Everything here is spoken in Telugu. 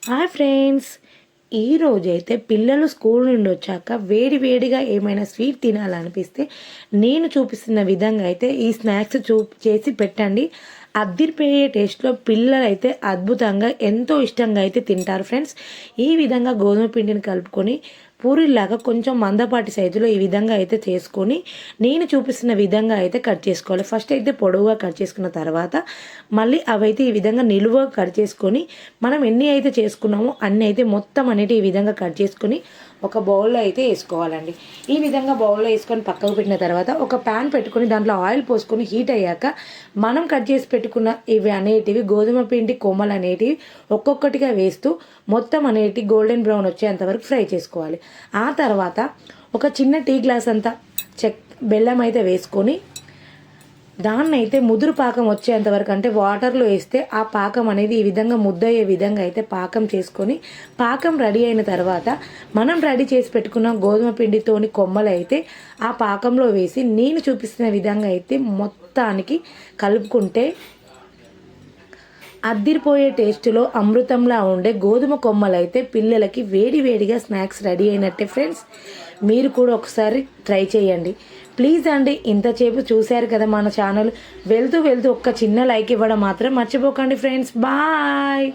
హాయ్ ఫ్రెండ్స్, ఈరోజైతే పిల్లలు స్కూల్ నుండి వచ్చాక వేడి వేడిగా ఏమైనా స్వీట్ తినాలనిపిస్తే నేను చూపిస్తున్న విధంగా అయితే ఈ స్నాక్స్ చేసి పెట్టండి. అద్దిరిపోయే టేస్ట్లో పిల్లలు అయితే అద్భుతంగా ఎంతో ఇష్టంగా అయితే తింటారు ఫ్రెండ్స్. ఈ విధంగా గోధుమ పిండిని కలుపుకొని పూరీలాగా కొంచెం మందపాటి సైజులో ఈ విధంగా అయితే చేసుకొని నేను చూపిస్తున్న విధంగా అయితే కట్ చేసుకోవాలి. ఫస్ట్ అయితే పొడవుగా కట్ చేసుకున్న తర్వాత మళ్ళీ అవైతే ఈ విధంగా నిలువుగా కట్ చేసుకొని మనం ఎన్ని అయితే చేసుకున్నామో అన్నీ అయితే మొత్తం అనేటి ఈ విధంగా కట్ చేసుకొని ఒక బౌల్లో అయితే వేసుకోవాలండి. ఈ విధంగా బౌల్లో వేసుకొని పక్కకు పెట్టిన తర్వాత ఒక ప్యాన్ పెట్టుకొని దాంట్లో ఆయిల్ పోసుకొని హీట్ అయ్యాక మనం కట్ చేసి పెట్టుకున్న ఇవి అనేటివి గోధుమ పిండి కొమ్మలు అనేటివి ఒక్కొక్కటిగా వేస్తూ మొత్తం అనేటి గోల్డెన్ బ్రౌన్ వచ్చేంత వరకు ఫ్రై చేసుకోవాలి. ఆ తర్వాత ఒక చిన్న టీ గ్లాస్ అంతా బెల్లం అయితే వేసుకొని దాన్ని అయితే ముదురు పాకం వచ్చేంత వరకు అంటే వాటర్లో వేస్తే ఆ పాకం అనేది ఈ విధంగా ముద్దయ్యే విధంగా అయితే పాకం చేసుకొని పాకం రెడీ అయిన తర్వాత మనం రెడీ చేసి పెట్టుకున్న గోధుమ పిండితోని కొమ్మలు అయితే ఆ పాకంలో వేసి నేను చూపిస్తున్న విధంగా అయితే మొత్తానికి కలుపుకుంటే అద్దిరిపోయే టేస్ట్లో అమృతంలా ఉండే గోధుమ కొమ్మలు అయితే పిల్లలకి వేడి వేడిగా స్నాక్స్ రెడీ అయినట్టే ఫ్రెండ్స్. మీరు కూడా ఒకసారి ట్రై చేయండి ప్లీజ్ అండి. ఇంతసేపు చూశారు కదా మన ఛానల్, వెళ్తూ ఒక్క చిన్న లైక్ ఇవ్వడం మాత్రం మర్చిపోకండి ఫ్రెండ్స్. బాయ్.